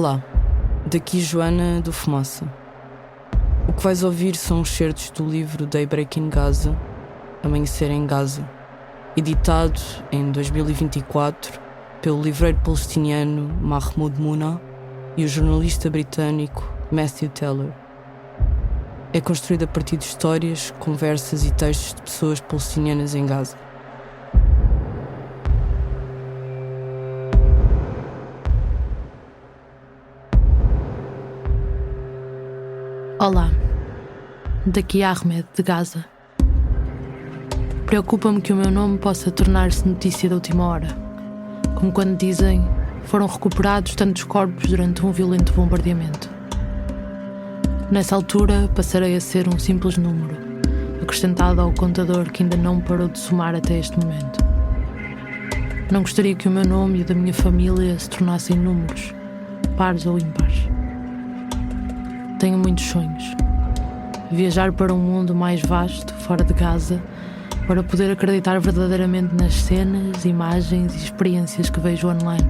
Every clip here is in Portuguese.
Olá, daqui Joana do Fumaça. O que vais ouvir são excertos do livro Daybreak in Gaza, Amanhecer em Gaza, editado em 2024 pelo livreiro palestiniano Mahmoud Muna e o jornalista britânico Matthew Taylor. É construído a partir de histórias, conversas e textos de pessoas palestinianas em Gaza. Olá, daqui Ahmed, de Gaza. Preocupa-me que o meu nome possa tornar-se notícia da última hora, como quando dizem foram recuperados tantos corpos durante um violento bombardeamento. Nessa altura passarei a ser um simples número, acrescentado ao contador que ainda não parou de somar até este momento. Não gostaria que o meu nome e o da minha família se tornassem números, pares ou ímpares. Tenho muitos sonhos. Viajar para um mundo mais vasto, fora de Gaza, para poder acreditar verdadeiramente nas cenas, imagens e experiências que vejo online.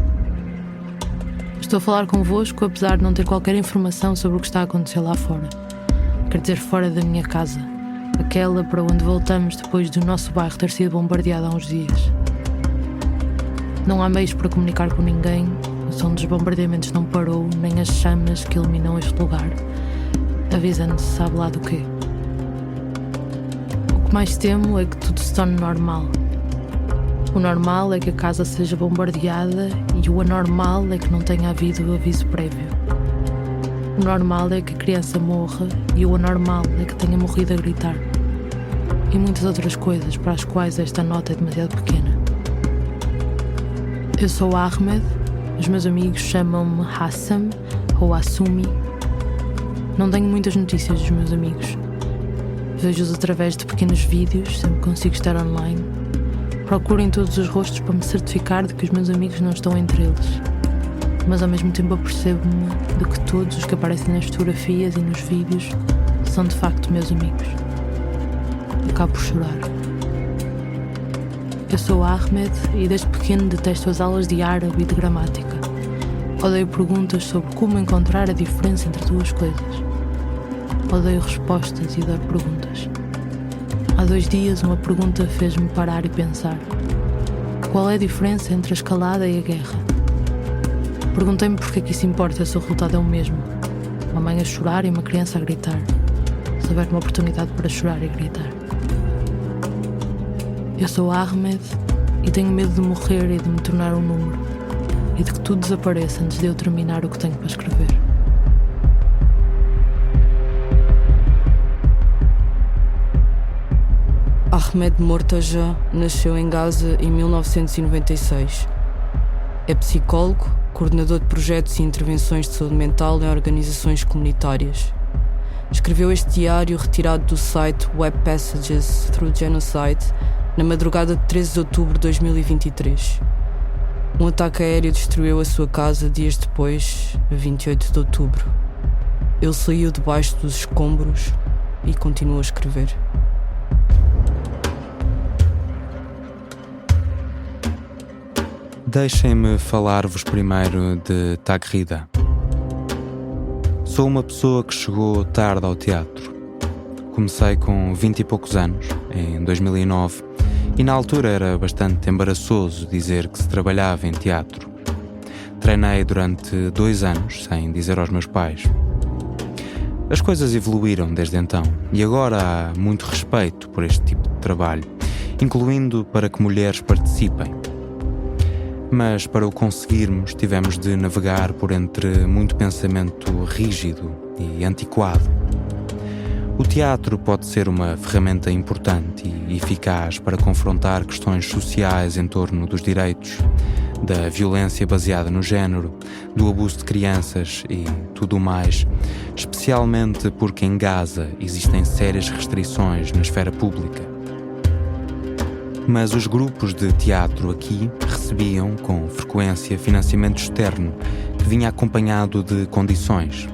Estou a falar convosco apesar de não ter qualquer informação sobre o que está a acontecer lá fora. Quer dizer, fora da minha casa. Aquela para onde voltamos depois do nosso bairro ter sido bombardeado há uns dias. Não há meios para comunicar com ninguém, o som dos bombardeamentos não parou, nem as chamas que iluminam este lugar, avisando-se sabe lá do quê. O que mais temo é que tudo se torne normal. O normal é que a casa seja bombardeada e o anormal é que não tenha havido aviso prévio. O normal é que a criança morra e o anormal é que tenha morrido a gritar. E muitas outras coisas para as quais esta nota é demasiado pequena. Eu sou Ahmed, os meus amigos chamam-me Hassam ou Assumi. Não tenho muitas notícias dos meus amigos. Vejo-os através de pequenos vídeos, sempre que consigo estar online. Procuro em todos os rostos para me certificar de que os meus amigos não estão entre eles. Mas ao mesmo tempo apercebo-me de que todos os que aparecem nas fotografias e nos vídeos são de facto meus amigos. Acabo por chorar. Eu sou Ahmed e desde pequeno detesto as aulas de árabe e de gramática. Odeio perguntas sobre como encontrar a diferença entre duas coisas. Odeio respostas e dar perguntas. Há 2 dias uma pergunta fez-me parar e pensar. Qual é a diferença entre a escalada e a guerra? Perguntei-me porque é que isso importa se o resultado é o mesmo. Uma mãe a chorar e uma criança a gritar. Se houver uma oportunidade para chorar e gritar. Eu sou Ahmed e tenho medo de morrer e de me tornar um número. E de que tudo desapareça antes de eu terminar o que tenho para escrever. Ahmed Mortaja nasceu em Gaza em 1996. É psicólogo, coordenador de projetos e intervenções de saúde mental em organizações comunitárias. Escreveu este diário retirado do site Web Passages Through Genocide na madrugada de 13 de outubro de 2023. Um ataque aéreo destruiu a sua casa dias depois, a 28 de outubro. Ele saiu debaixo dos escombros e continuou a escrever. Deixem-me falar-vos primeiro de Tagrida. Sou uma pessoa que chegou tarde ao teatro. Comecei com 20 e poucos anos, em 2009, e na altura era bastante embaraçoso dizer que se trabalhava em teatro. Treinei durante 2 anos, sem dizer aos meus pais. As coisas evoluíram desde então, e agora há muito respeito por este tipo de trabalho, incluindo para que mulheres participem. Mas para o conseguirmos tivemos de navegar por entre muito pensamento rígido e antiquado. O teatro pode ser uma ferramenta importante e eficaz para confrontar questões sociais em torno dos direitos, da violência baseada no género, do abuso de crianças e tudo o mais, especialmente porque em Gaza existem sérias restrições na esfera pública. Mas os grupos de teatro aqui recebiam, com frequência, financiamento externo, que vinha acompanhado de condições.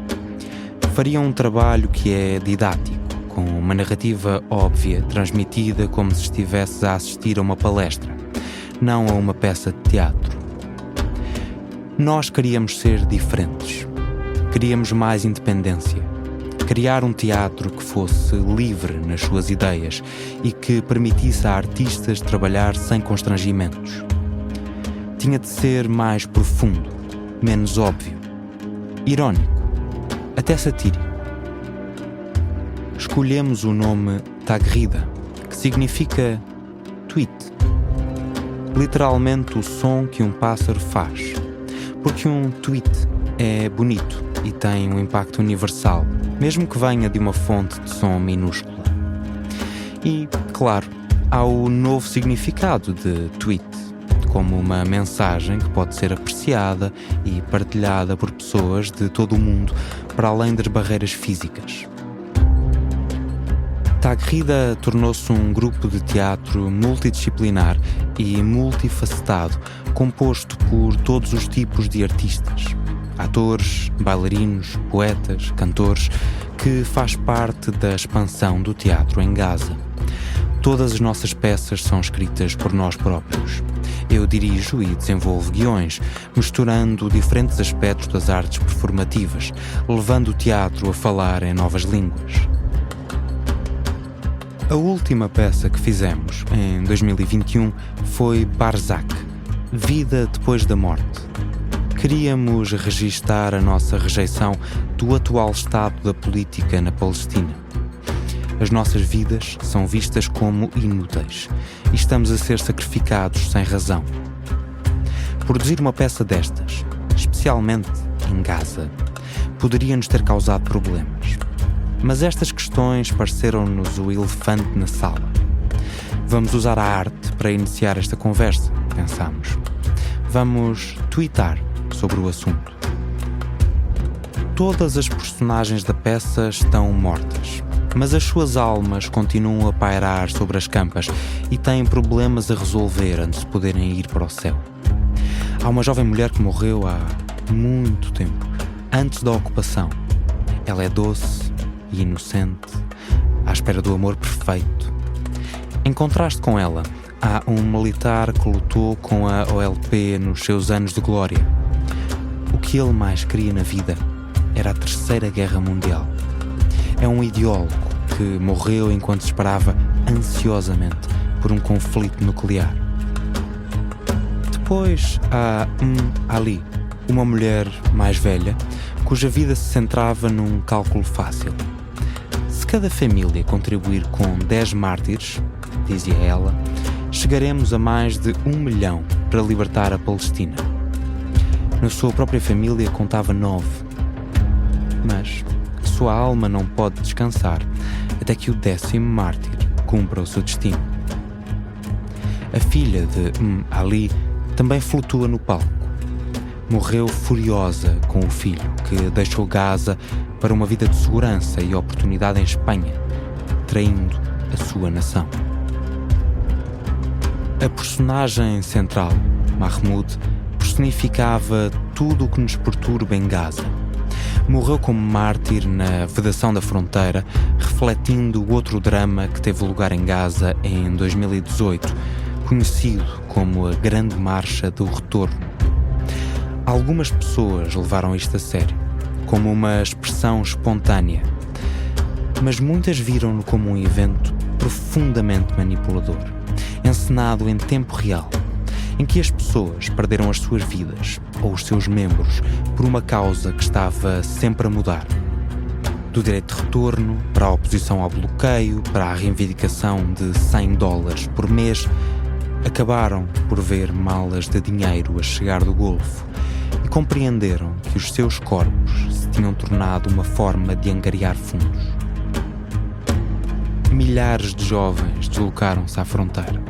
Fariam um trabalho que é didático, com uma narrativa óbvia, transmitida como se estivesses a assistir a uma palestra, não a uma peça de teatro. Nós queríamos ser diferentes. Queríamos mais independência. Criar um teatro que fosse livre nas suas ideias e que permitisse a artistas trabalhar sem constrangimentos. Tinha de ser mais profundo, menos óbvio, irónico, até satírico. Escolhemos o nome Tagrida, que significa tweet. Literalmente o som que um pássaro faz, porque um tweet é bonito e tem um impacto universal, mesmo que venha de uma fonte de som minúscula. E, claro, há o novo significado de tweet, como uma mensagem que pode ser apreciada e partilhada por pessoas de todo o mundo, para além das barreiras físicas. Tagrida tornou-se um grupo de teatro multidisciplinar e multifacetado, composto por todos os tipos de artistas, atores, bailarinos, poetas, cantores, que faz parte da expansão do teatro em Gaza. Todas as nossas peças são escritas por nós próprios. Eu dirijo e desenvolvo guiões, misturando diferentes aspectos das artes performativas, levando o teatro a falar em novas línguas. A última peça que fizemos, em 2021, foi Barzak, Vida Depois da Morte. Queríamos registar a nossa rejeição do atual estado da política na Palestina. As nossas vidas são vistas como inúteis e estamos a ser sacrificados sem razão. Produzir uma peça destas, especialmente em Gaza, poderia-nos ter causado problemas. Mas estas questões pareceram-nos o elefante na sala. Vamos usar a arte para iniciar esta conversa, pensamos. Vamos tweetar sobre o assunto. Todas as personagens da peça estão mortas, mas as suas almas continuam a pairar sobre as campas e têm problemas a resolver antes de poderem ir para o céu. Há uma jovem mulher que morreu há muito tempo, antes da ocupação. Ela é doce e inocente, à espera do amor perfeito. Em contraste com ela, há um militar que lutou com a OLP nos seus anos de glória. O que ele mais queria na vida era a Terceira Guerra Mundial. É um ideólogo que morreu enquanto esperava ansiosamente por um conflito nuclear. Depois há Ali, uma mulher mais velha, cuja vida se centrava num cálculo fácil. Se cada família contribuir com 10 mártires, dizia ela, chegaremos a mais de 1 milhão para libertar a Palestina. Na sua própria família contava 9. Mas a sua alma não pode descansar até que o 10º mártir cumpra o seu destino. A filha de Ali também flutua no palco. Morreu furiosa com o filho, que deixou Gaza para uma vida de segurança e oportunidade em Espanha, traindo a sua nação. A personagem central, Mahmoud, personificava tudo o que nos perturba em Gaza. Morreu como mártir na vedação da fronteira, refletindo o outro drama que teve lugar em Gaza em 2018, conhecido como a Grande Marcha do Retorno. Algumas pessoas levaram isto a sério, como uma expressão espontânea, mas muitas viram-no como um evento profundamente manipulador, encenado em tempo real, em que as pessoas perderam as suas vidas ou os seus membros por uma causa que estava sempre a mudar. Do direito de retorno, para a oposição ao bloqueio, para a reivindicação de $100 por mês, acabaram por ver malas de dinheiro a chegar do Golfo e compreenderam que os seus corpos se tinham tornado uma forma de angariar fundos. Milhares de jovens deslocaram-se à fronteira.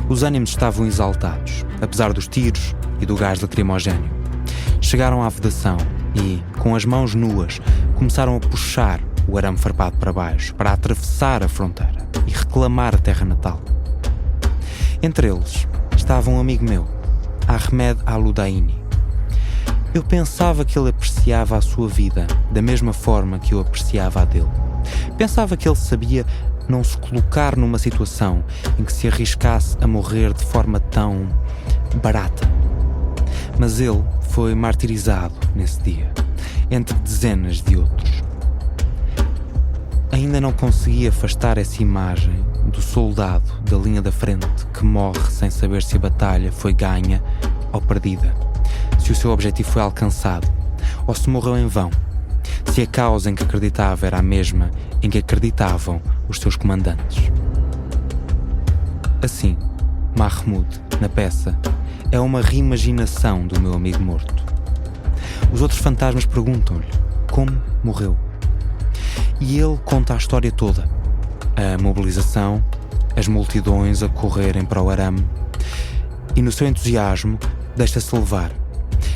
Os ânimos estavam exaltados, apesar dos tiros e do gás lacrimogéneo. Chegaram à vedação e, com as mãos nuas, começaram a puxar o arame farpado para baixo para atravessar a fronteira e reclamar a terra natal. Entre eles estava um amigo meu, Ahmed Al-Udaini. Eu pensava que ele apreciava a sua vida da mesma forma que eu apreciava a dele. Pensava que ele sabia não se colocar numa situação em que se arriscasse a morrer de forma tão barata. Mas ele foi martirizado nesse dia, entre dezenas de outros. Ainda não consegui afastar essa imagem do soldado da linha da frente que morre sem saber se a batalha foi ganha ou perdida, se o seu objetivo foi alcançado ou se morreu em vão, se a causa em que acreditava era a mesma em que acreditavam os seus comandantes. Assim, Mahmoud, na peça, é uma reimaginação do meu amigo morto. Os outros fantasmas perguntam-lhe como morreu. E ele conta a história toda. A mobilização, as multidões a correrem para o arame. E no seu entusiasmo, deixa-se levar.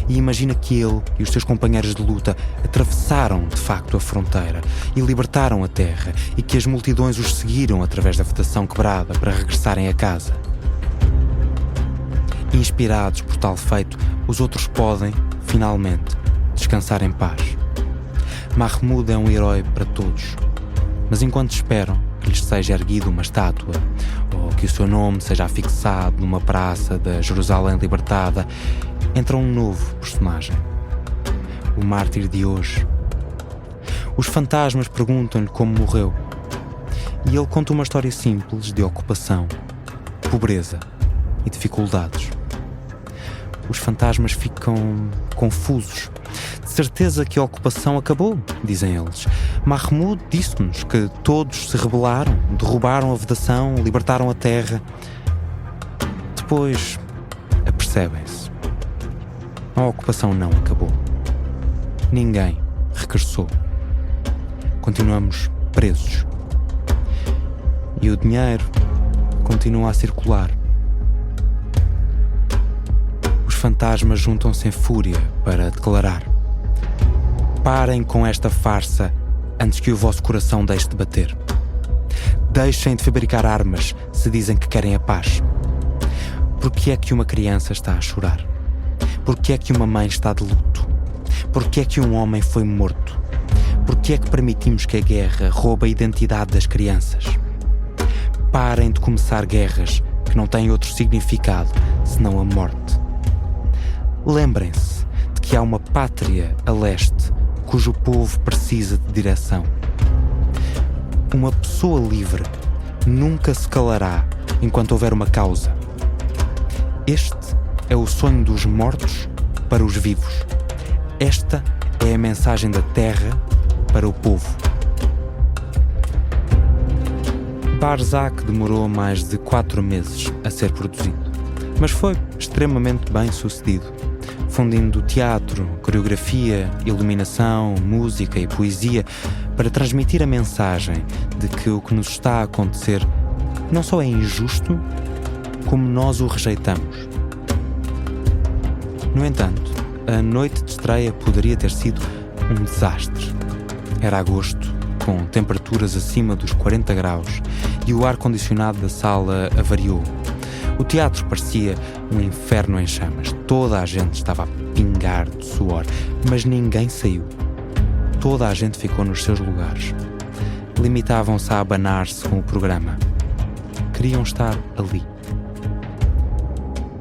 E imagina que ele e os seus companheiros de luta atravessaram de facto a fronteira e libertaram a terra, e que as multidões os seguiram através da vegetação quebrada para regressarem a casa. Inspirados por tal feito, os outros podem, finalmente, descansar em paz. Mahmoud é um herói para todos, mas enquanto esperam que lhes seja erguida uma estátua ou que o seu nome seja afixado numa praça da Jerusalém libertada, entra um novo personagem, o mártir de hoje. Os fantasmas perguntam-lhe como morreu e ele conta uma história simples de ocupação, pobreza e dificuldades. Os fantasmas ficam confusos. De certeza que a ocupação acabou, dizem eles. Mahmoud disse-nos que todos se rebelaram, derrubaram a vedação, libertaram a terra. Depois, apercebem-se. A ocupação não acabou. Ninguém regressou. Continuamos presos. E o dinheiro continua a circular. Os fantasmas juntam-se em fúria para declarar: parem com esta farsa antes que o vosso coração deixe de bater. Deixem de fabricar armas se dizem que querem a paz. Por que é que uma criança está a chorar? Por que é que uma mãe está de luto? Por que é que um homem foi morto? Por que é que permitimos que a guerra roube a identidade das crianças? Parem de começar guerras que não têm outro significado senão a morte. Lembrem-se de que há uma pátria a leste cujo povo precisa de direção. Uma pessoa livre nunca se calará enquanto houver uma causa. Este é o sonho dos mortos para os vivos. Esta é a mensagem da terra para o povo. Barzac demorou mais de 4 meses a ser produzido, mas foi extremamente bem sucedido, fundindo teatro, coreografia, iluminação, música e poesia para transmitir a mensagem de que o que nos está a acontecer não só é injusto, como nós o rejeitamos. No entanto, a noite de estreia poderia ter sido um desastre. Era agosto, com temperaturas acima dos 40 graus, e o ar-condicionado da sala avariou. O teatro parecia um inferno em chamas. Toda a gente estava a pingar de suor, mas ninguém saiu. Toda a gente ficou nos seus lugares. Limitavam-se a abanar-se com o programa. Queriam estar ali.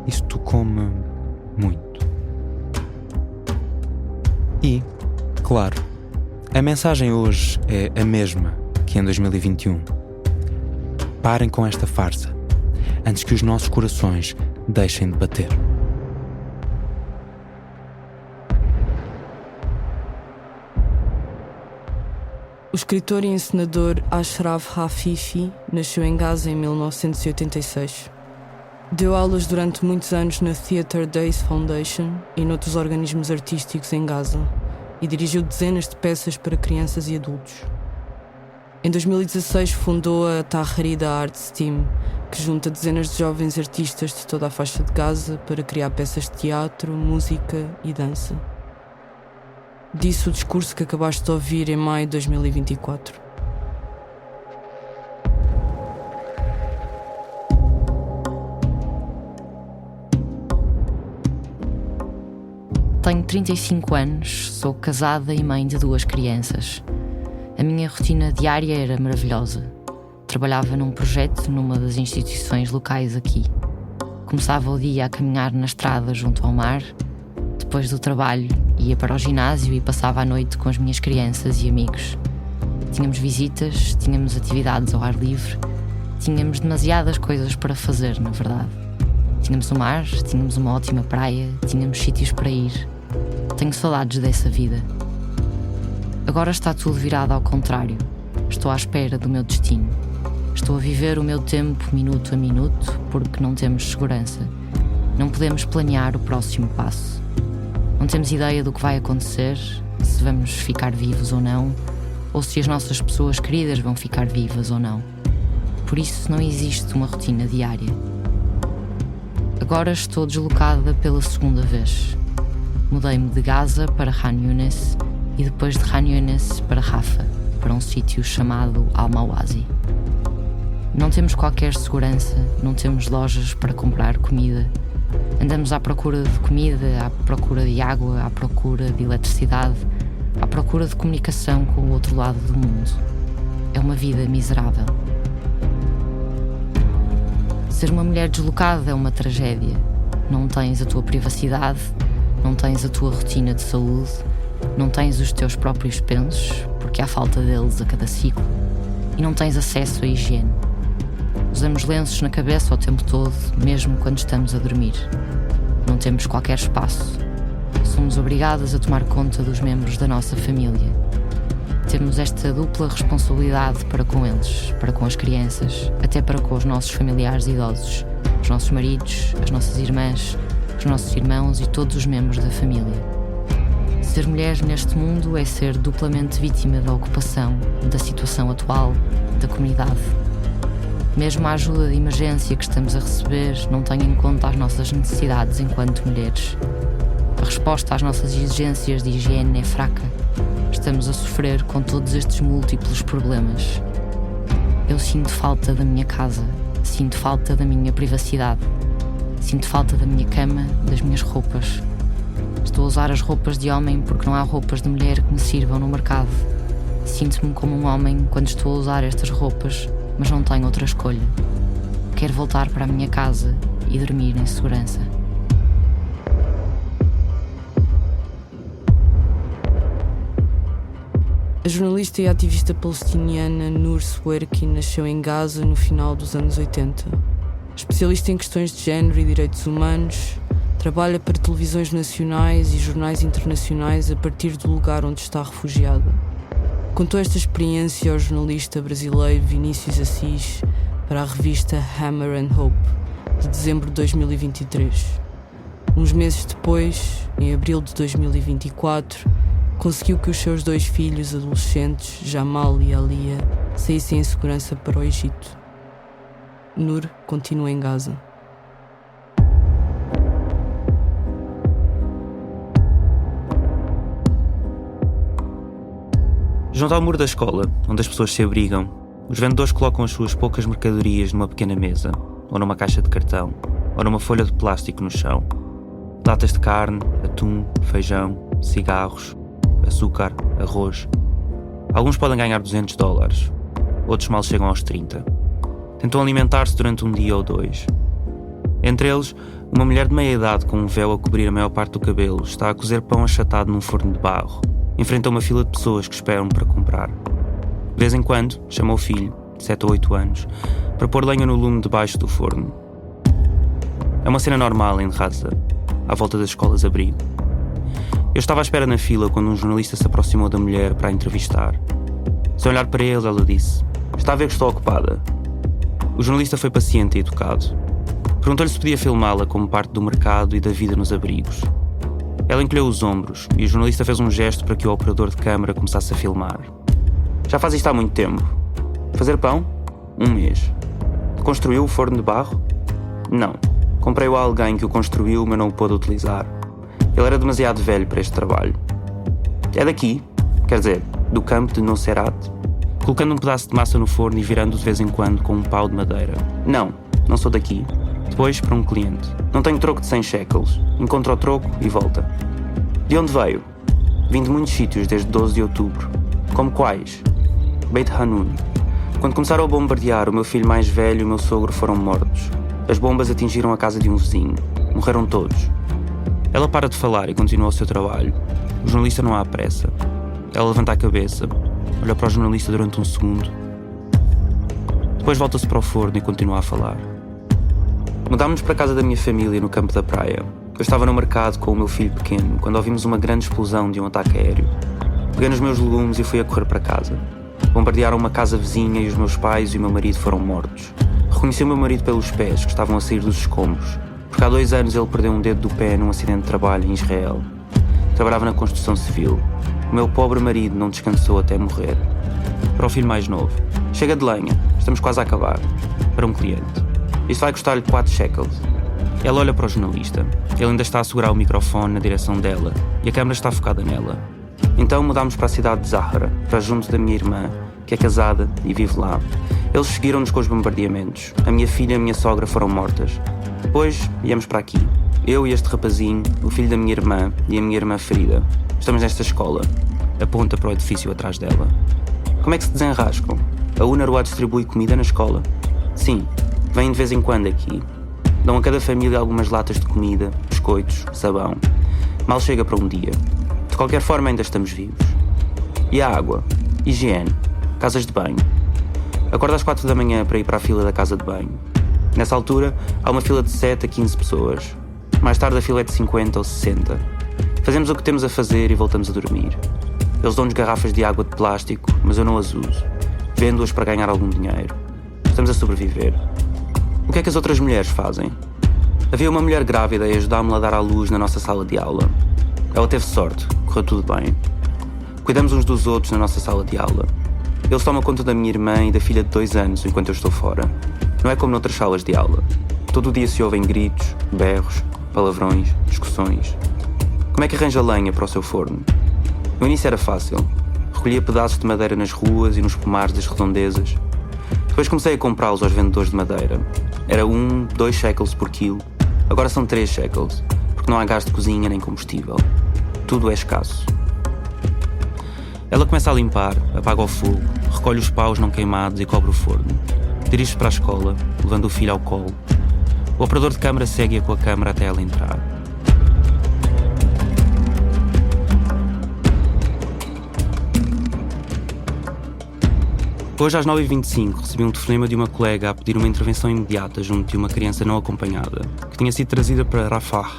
Isso tocou-me muito. E, claro, a mensagem hoje é a mesma que em 2021. Parem com esta farsa antes que os nossos corações deixem de bater. O escritor e encenador Ashraf Afifi nasceu em Gaza em 1986. Deu aulas durante muitos anos na Theatre Days Foundation e noutros organismos artísticos em Gaza e dirigiu dezenas de peças para crianças e adultos. Em 2016 fundou a Tahrida Arts Team, que junta dezenas de jovens artistas de toda a faixa de Gaza para criar peças de teatro, música e dança. Disse o discurso que acabaste de ouvir em maio de 2024. Tenho 35 anos, sou casada e mãe de 2 crianças. A minha rotina diária era maravilhosa. Trabalhava num projeto numa das instituições locais aqui. Começava o dia a caminhar na estrada junto ao mar, Depois do trabalho, ia para o ginásio e passava a noite com as minhas crianças e amigos. Tínhamos visitas, tínhamos atividades ao ar livre, tínhamos demasiadas coisas para fazer, na verdade. Tínhamos o mar, tínhamos uma ótima praia, tínhamos sítios para ir. Tenho saudades dessa vida. Agora está tudo virado ao contrário. Estou à espera do meu destino. Estou a viver o meu tempo minuto a minuto porque não temos segurança. Não podemos planear o próximo passo. Não temos ideia do que vai acontecer, se vamos ficar vivos ou não, ou se as nossas pessoas queridas vão ficar vivas ou não. Por isso não existe uma rotina diária. Agora estou deslocada pela segunda vez. Mudei-me de Gaza para Khan Younis e depois de Khan Younis para Rafah, para um sítio chamado Al-Mawazi. Não temos qualquer segurança, não temos lojas para comprar comida. Andamos à procura de comida, à procura de água, à procura de eletricidade, à procura de comunicação com o outro lado do mundo. É uma vida miserável. Ser uma mulher deslocada é uma tragédia. Não tens a tua privacidade, não tens a tua rotina de saúde, não tens os teus próprios pensos, porque há falta deles a cada ciclo, e não tens acesso à higiene. Usamos lenços na cabeça o tempo todo, mesmo quando estamos a dormir. Não temos qualquer espaço. Somos obrigadas a tomar conta dos membros da nossa família. Temos esta dupla responsabilidade para com eles, para com as crianças, até para com os nossos familiares idosos, os nossos maridos, as nossas irmãs, os nossos irmãos e todos os membros da família. Ser mulher neste mundo é ser duplamente vítima da ocupação, da situação atual, da comunidade. Mesmo a ajuda de emergência que estamos a receber não tem em conta as nossas necessidades enquanto mulheres. A resposta às nossas exigências de higiene é fraca. Estamos a sofrer com todos estes múltiplos problemas. Eu sinto falta da minha casa, sinto falta da minha privacidade, sinto falta da minha cama, das minhas roupas. Estou a usar as roupas de homem porque não há roupas de mulher que me sirvam no mercado. Sinto-me como um homem quando estou a usar estas roupas, mas não tenho outra escolha. Quero voltar para a minha casa e dormir em segurança. A jornalista e ativista palestiniana Noor Swerki nasceu em Gaza no final dos anos 80. Especialista em questões de género e direitos humanos, trabalha para televisões nacionais e jornais internacionais a partir do lugar onde está refugiada. Contou esta experiência ao jornalista brasileiro Vinícius Assis para a revista Hammer and Hope, de dezembro de 2023. Uns meses depois, em abril de 2024, conseguiu que os seus 2 filhos adolescentes, Jamal e Alia, saíssem em segurança para o Egito. Noor continua em Gaza. Junto ao muro da escola, onde as pessoas se abrigam, os vendedores colocam as suas poucas mercadorias numa pequena mesa, ou numa caixa de cartão, ou numa folha de plástico no chão. Latas de carne, atum, feijão, cigarros, açúcar, arroz. Alguns podem ganhar $200, outros mal chegam aos 30. Tentam alimentar-se durante um dia ou 2. Entre eles, uma mulher de meia idade com um véu a cobrir a maior parte do cabelo está a cozer pão achatado num forno de barro, enfrenta uma fila de pessoas que esperam para comprar. De vez em quando, chama o filho, de 7 ou 8 anos, para pôr lenha no lume debaixo do forno. É uma cena normal em Gaza, à volta das escolas abrigo. Eu estava à espera na fila quando um jornalista se aproximou da mulher para a entrevistar. Sem olhar para ele, ela disse: "Está a ver que estou ocupada?" O jornalista foi paciente e educado. Perguntou-lhe se podia filmá-la como parte do mercado e da vida nos abrigos. Ela encolheu os ombros e o jornalista fez um gesto para que o operador de câmara começasse a filmar. "Já faz isto há muito tempo. Fazer pão? 1 mês. Construiu o forno de barro? Não. Comprei-o a alguém que o construiu, mas não o pôde utilizar. Ele era demasiado velho para este trabalho. É daqui, quer dizer, do campo de Nuseirat, colocando um pedaço de massa no forno e virando de vez em quando com um pau de madeira. Não sou daqui. Depois para um cliente. Não tenho troco de 100 shekels. Encontro o troco e volta. De onde veio? Vim de muitos sítios desde 12 de outubro. Como quais? Beit Hanun. Quando começaram a bombardear, o meu filho mais velho e o meu sogro foram mortos. As bombas atingiram a casa de um vizinho. Morreram todos. Ela para de falar e continua o seu trabalho. O jornalista não há pressa. Ela levanta a cabeça, olha para o jornalista durante um segundo. Depois volta-se para o forno e continua a falar. Mudámos-nos para a casa da minha família no campo da praia. Eu estava no mercado com o meu filho pequeno quando ouvimos uma grande explosão de um ataque aéreo. Peguei nos meus legumes e fui a correr para casa. Bombardearam uma casa vizinha e os meus pais e o meu marido foram mortos. Reconheci o meu marido pelos pés que estavam a sair dos escombros, porque há 2 anos ele perdeu um dedo do pé num acidente de trabalho em Israel. Trabalhava na construção civil. O meu pobre marido não descansou até morrer. Para o filho mais novo: chega de lenha, estamos quase a acabar. Para um cliente: isto vai custar-lhe 4 shekels. Ela olha para o jornalista. Ele ainda está a segurar o microfone na direção dela e a câmera está focada nela. Então mudámos para a cidade de Zahra, para junto da minha irmã, que é casada e vive lá. Eles seguiram-nos com os bombardeamentos. A minha filha e a minha sogra foram mortas. Depois viemos para aqui. Eu e este rapazinho, o filho da minha irmã e a minha irmã ferida. Estamos nesta escola. Aponta para o edifício atrás dela. Como é que se desenrascam? A UNRWA distribui comida na escola? Sim, vêm de vez em quando aqui. Dão a cada família algumas latas de comida, biscoitos, sabão. Mal chega para um dia. De qualquer forma ainda estamos vivos. E a água? Higiene? Casas de banho? Acordo às 4 da manhã para ir para a fila da casa de banho. Nessa altura, há uma fila de 7 a 15 pessoas. Mais tarde a fila é de 50 ou 60. Fazemos o que temos a fazer e voltamos a dormir. Eles dão-nos garrafas de água de plástico, mas eu não as uso. Vendo-as para ganhar algum dinheiro. Estamos a sobreviver. O que é que as outras mulheres fazem? Havia uma mulher grávida a ajudar-me a dar à luz na nossa sala de aula. Ela teve sorte, correu tudo bem. Cuidamos uns dos outros na nossa sala de aula. Eles tomam conta da minha irmã e da filha de 2 anos enquanto eu estou fora. Não é como noutras salas de aula. Todo o dia se ouvem gritos, berros, palavrões, discussões. Como é que arranja lenha para o seu forno? No início era fácil. Recolhia pedaços de madeira nas ruas e nos pomares das redondezas. Depois comecei a comprá-los aos vendedores de madeira. Era 1, 2 shekels por quilo. Agora são 3 shekels, porque não há gás de cozinha nem combustível. Tudo é escasso. Ela começa a limpar, apaga o fogo, recolhe os paus não queimados e cobre o forno. Dirige-se para a escola, levando o filho ao colo. O operador de câmara segue-a com a câmara até ela entrar. Hoje às 9h25 recebi um telefonema de uma colega a pedir uma intervenção imediata junto de uma criança não acompanhada, que tinha sido trazida para Rafah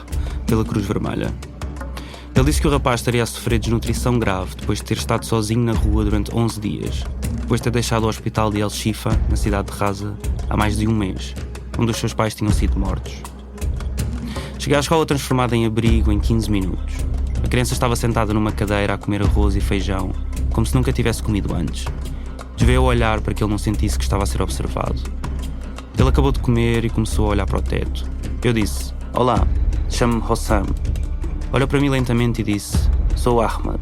pela Cruz Vermelha. Ele disse que o rapaz estaria a sofrer desnutrição grave depois de ter estado sozinho na rua durante 11 dias, depois de ter deixado o hospital de El Shifa, na cidade de Raza, há mais de um mês, onde os seus pais tinham sido mortos. Cheguei à escola transformada em abrigo em 15 minutos. A criança estava sentada numa cadeira a comer arroz e feijão, como se nunca tivesse comido antes. Desviou o olhar para que ele não sentisse que estava a ser observado. Ele acabou de comer e começou a olhar para o teto. Eu disse: "Olá, chamo-me Hossam." Olhou para mim lentamente e disse: "Sou Ahmed."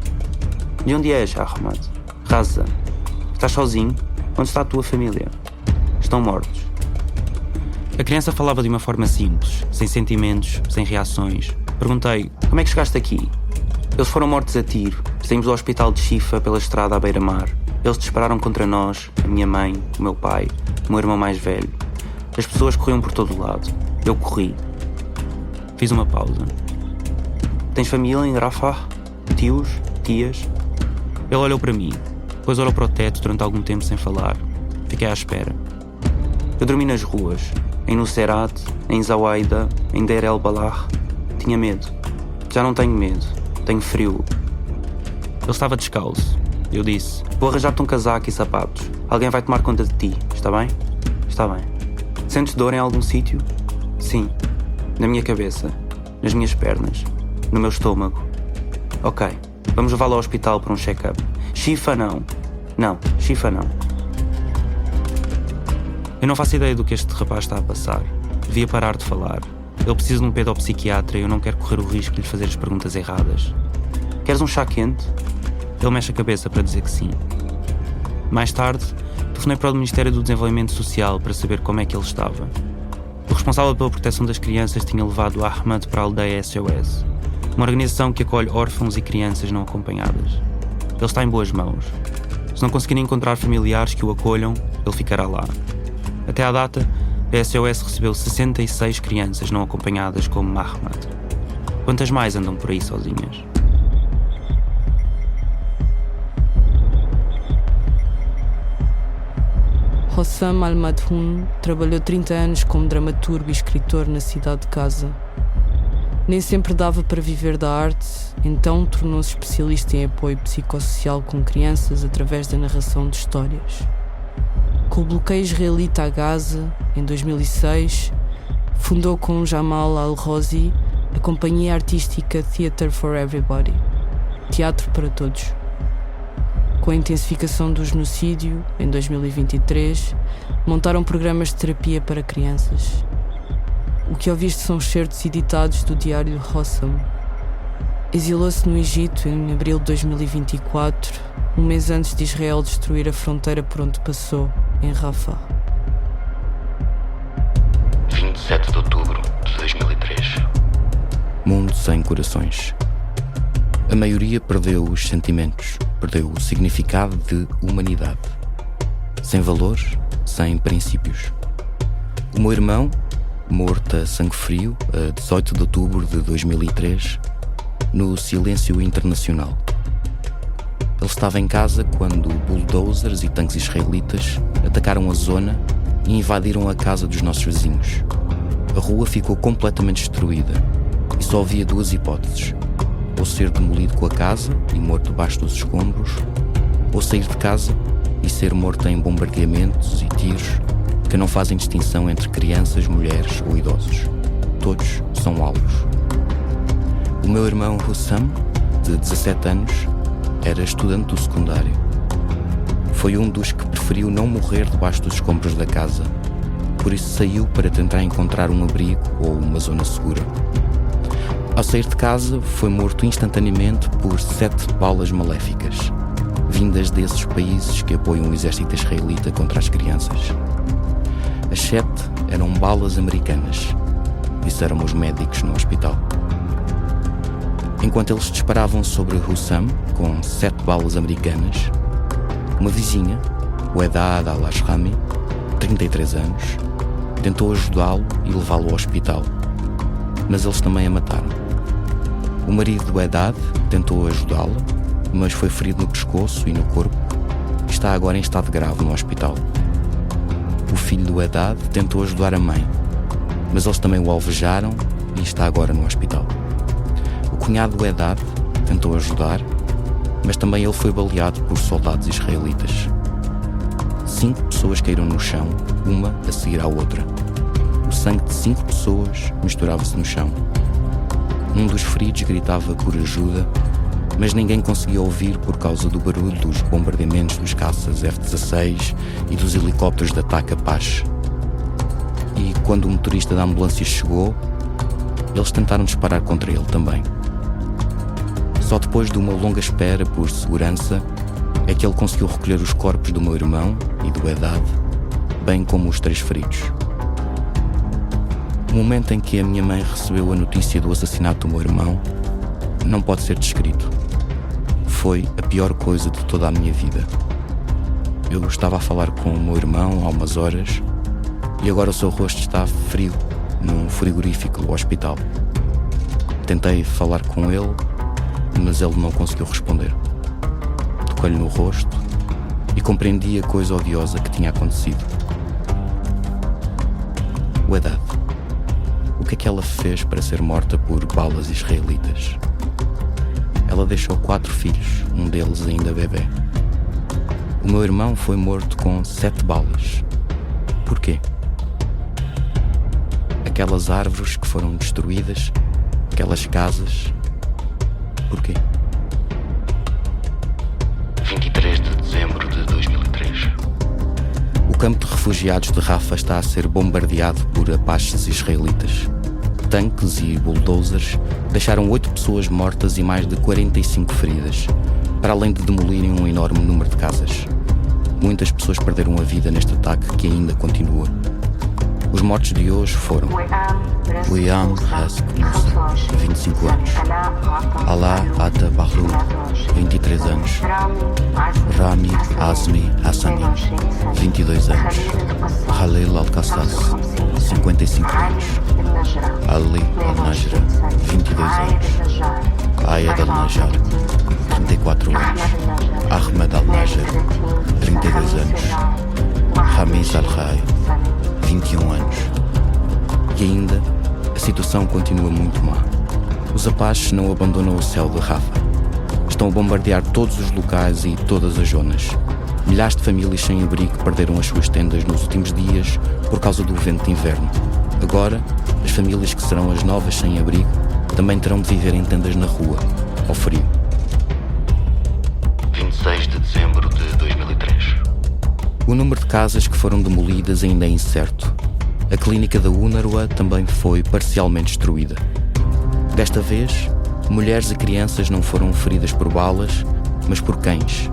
"De onde és, Ahmed?" "Raza." "Estás sozinho? Onde está a tua família?" "Estão mortos." A criança falava de uma forma simples, sem sentimentos, sem reações. Perguntei: "Como é que chegaste aqui?" "Eles foram mortos a tiro. Saímos do hospital de Shifa pela estrada à beira-mar. Eles dispararam contra nós, a minha mãe, o meu pai, o meu irmão mais velho. As pessoas corriam por todo o lado. Eu corri." Fiz uma pausa. "Tens família em Rafah? Tios? Tias?" Ele olhou para mim, depois olhou para o teto durante algum tempo sem falar. Fiquei à espera. "Eu dormi nas ruas, em Nuseirat, em Zawaida, em Deir el-Balah. Tinha medo. Já não tenho medo. Tenho frio." Ele estava descalço. Eu disse: "Vou arranjar-te um casaco e sapatos. Alguém vai tomar conta de ti, está bem?" "Está bem." "Sentes dor em algum sítio?" "Sim. Na minha cabeça, nas minhas pernas, no meu estômago." "Ok, vamos levá-lo ao hospital para um check-up." "Shifa não." "Não, Shifa não." Eu não faço ideia do que este rapaz está a passar. Devia parar de falar. Ele precisa de um pedopsiquiatra e eu não quero correr o risco de lhe fazer as perguntas erradas. "Queres um chá quente?" Ele mexe a cabeça para dizer que sim. Mais tarde, telefonei para o Ministério do Desenvolvimento Social para saber como é que ele estava. O responsável pela proteção das crianças tinha levado Ahmed para a aldeia SOS, uma organização que acolhe órfãos e crianças não acompanhadas. Ele está em boas mãos. Se não conseguirem encontrar familiares que o acolham, ele ficará lá. Até à data, a SOS recebeu 66 crianças não acompanhadas como Ahmed. Quantas mais andam por aí sozinhas? Hossam Al-Madhoun trabalhou 30 anos como dramaturgo e escritor na cidade de Gaza. Nem sempre dava para viver da arte, então tornou-se especialista em apoio psicossocial com crianças através da narração de histórias. Com o bloqueio israelita a Gaza, em 2006, fundou com Jamal Al-Rozi a companhia artística Theatre for Everybody, Teatro para Todos. Com a intensificação do genocídio, em 2023, montaram programas de terapia para crianças. O que ouviste são excertos editados do diário Hossam. Exilou-se no Egito em abril de 2024, um mês antes de Israel destruir a fronteira por onde passou, em Rafah. 27 de outubro de 2003. Mundo sem corações. A maioria perdeu os sentimentos, perdeu o significado de humanidade. Sem valores, sem princípios. O meu irmão, morto a sangue frio, a 18 de outubro de 2003, no silêncio internacional. Ele estava em casa quando bulldozers e tanques israelitas atacaram a zona e invadiram a casa dos nossos vizinhos. A rua ficou completamente destruída e só havia duas hipóteses: ou ser demolido com a casa e morto debaixo dos escombros, ou sair de casa e ser morto em bombardeamentos e tiros que não fazem distinção entre crianças, mulheres ou idosos. Todos são alvos. O meu irmão Hossam, de 17 anos, era estudante do secundário. Foi um dos que preferiu não morrer debaixo dos escombros da casa, por isso saiu para tentar encontrar um abrigo ou uma zona segura. Ao sair de casa, foi morto instantaneamente por 7 balas maléficas, vindas desses países que apoiam o exército israelita contra as crianças. As 7 eram balas americanas, disseram os médicos no hospital. Enquanto eles disparavam sobre Hossam com 7 balas americanas, uma vizinha, Wedad Al-Ashrami, 33 anos, tentou ajudá-lo e levá-lo ao hospital, mas eles também a mataram. O marido de Wedad tentou ajudá-la, mas foi ferido no pescoço e no corpo e está agora em estado grave no hospital. O filho de Wedad tentou ajudar a mãe, mas eles também o alvejaram e está agora no hospital. O cunhado de Wedad tentou ajudar, mas também ele foi baleado por soldados israelitas. 5 pessoas caíram no chão, uma a seguir à outra. O sangue de 5 pessoas misturava-se no chão. Um dos feridos gritava por ajuda, mas ninguém conseguia ouvir por causa do barulho dos bombardeamentos dos caças F-16 e dos helicópteros de ataque Apache. E quando o motorista da ambulância chegou, eles tentaram disparar contra ele também. Só depois de uma longa espera por segurança é que ele conseguiu recolher os corpos do meu irmão e do Wedad, bem como os 3 feridos. O momento em que a minha mãe recebeu a notícia do assassinato do meu irmão não pode ser descrito. Foi a pior coisa de toda a minha vida. Eu estava a falar com o meu irmão há umas horas e agora o seu rosto está frio num frigorífico do hospital. Tentei falar com ele, mas ele não conseguiu responder. Toquei-lhe no rosto e compreendi a coisa odiosa que tinha acontecido. Wedad, o que é que ela fez para ser morta por balas israelitas? Ela deixou 4 filhos, um deles ainda bebê. O meu irmão foi morto com 7 balas. Porquê? Aquelas árvores que foram destruídas, aquelas casas. Porquê? 23 de dezembro de 2003. O campo de refugiados de Rafah está a ser bombardeado por apaches israelitas. Tanques e bulldozers deixaram 8 pessoas mortas e mais de 45 feridas, para além de demolirem um enorme número de casas. Muitas pessoas perderam a vida neste ataque que ainda continua. Os mortos de hoje foram Wiam Rask Musa, 25 anos, Alaa Ata Bahloul, 23 anos, Rami Azmi Hassani, 22 anos, Halil Al-Qassas, 55 anos. Ali Al-Najra, 22 anos. Ayad Al-Najjar, 34 anos. Ahmed Al-Najjar, 32 anos. Hamis Al-Khay, 21 anos. E ainda, a situação continua muito má. Os Apaches não abandonam o céu de Rafah. Estão a bombardear todos os locais e todas as zonas. Milhares de famílias sem abrigo perderam as suas tendas nos últimos dias por causa do vento de inverno. Agora, as famílias que serão as novas sem abrigo também terão de viver em tendas na rua, ao frio. 26 de dezembro de 2003. O número de casas que foram demolidas ainda é incerto. A clínica da UNRWA também foi parcialmente destruída. Desta vez, mulheres e crianças não foram feridas por balas, mas por cães.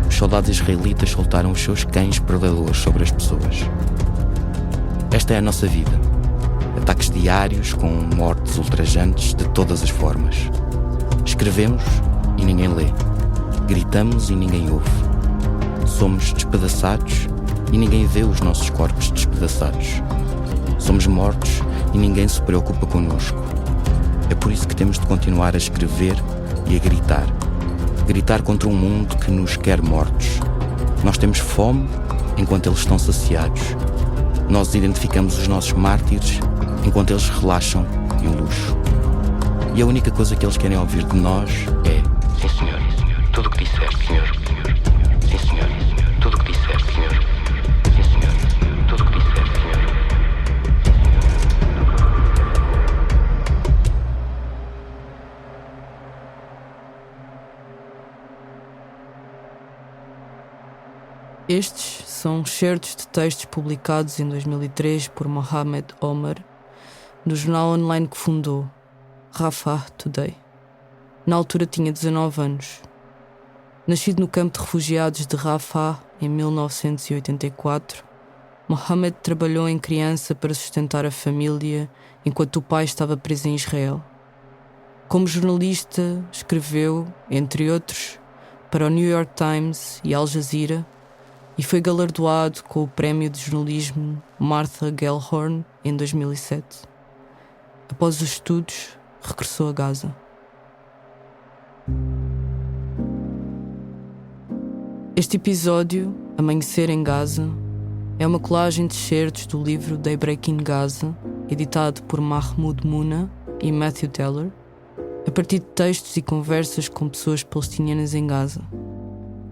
Os soldados israelitas soltaram os seus cães predadores sobre as pessoas. Esta é a nossa vida. Ataques diários com mortes ultrajantes de todas as formas. Escrevemos e ninguém lê. Gritamos e ninguém ouve. Somos despedaçados e ninguém vê os nossos corpos despedaçados. Somos mortos e ninguém se preocupa connosco. É por isso que temos de continuar a escrever e a gritar. Gritar contra um mundo que nos quer mortos. Nós temos fome enquanto eles estão saciados. Nós identificamos os nossos mártires enquanto eles relaxam em luxo. E a única coisa que eles querem ouvir de nós é: sim, senhor. Tudo o que disseste, senhor. Sim, senhor. Tudo o que disseste, senhor. Sim, senhor. Tudo o que disseste, senhor. Estes são excertos de textos publicados em 2003 por Mohamed Omar, no jornal online que fundou, Rafah Today. Na altura tinha 19 anos. Nascido no campo de refugiados de Rafah em 1984, Mohamed trabalhou em criança para sustentar a família enquanto o pai estava preso em Israel. Como jornalista, escreveu, entre outros, para o New York Times e Al Jazeera, e foi galardoado com o prémio de jornalismo Martha Gellhorn em 2007. Após os estudos, regressou a Gaza. Este episódio, Amanhecer em Gaza, é uma colagem de excertos do livro Daybreak in Gaza, editado por Mahmoud Mouna e Matthew Teller, a partir de textos e conversas com pessoas palestinianas em Gaza.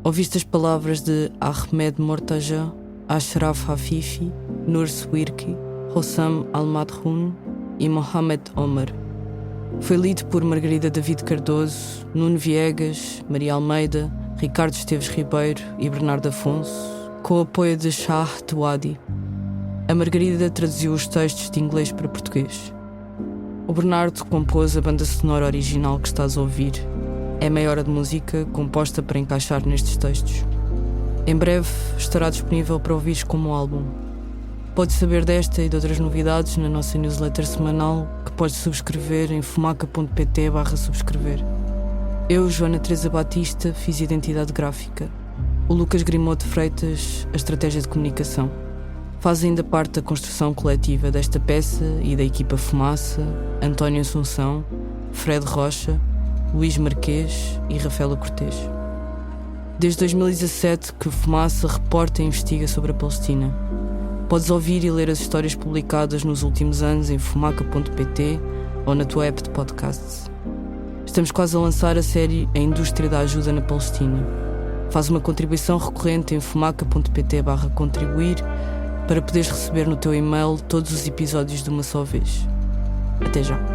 Ouviste as palavras de Ahmed Mortaja, Ashraf Hafifi, Nur Swirki, Hossam Al-Madhoun e Mohamed Omar. Foi lido por Margarida David Cardoso, Nuno Viegas, Maria Almeida, Ricardo Esteves Ribeiro e Bernardo Afonso, com o apoio de Shah Tuwadi. A Margarida traduziu os textos de inglês para português. O Bernardo compôs a banda sonora original que estás a ouvir. É meia hora de música composta para encaixar nestes textos. Em breve estará disponível para ouvires como álbum. Podes saber desta e de outras novidades na nossa newsletter semanal, que podes subscrever em fumaca.pt/subscrever. Eu, Joana Teresa Batista, fiz identidade gráfica. O Lucas Grimaldo de Freitas, a estratégia de comunicação. Faz ainda parte da construção coletiva desta peça e da equipa Fumaça, António Assunção, Fred Rocha, Luís Marquês e Rafaela Cortês. Desde 2017 que o Fumaça reporta e investiga sobre a Palestina. Podes ouvir e ler as histórias publicadas nos últimos anos em fumaca.pt ou na tua app de podcasts. Estamos quase a lançar a série A Indústria da Ajuda na Palestina. Faz uma contribuição recorrente em fumaca.pt/contribuir para poderes receber no teu e-mail todos os episódios de uma só vez. Até já.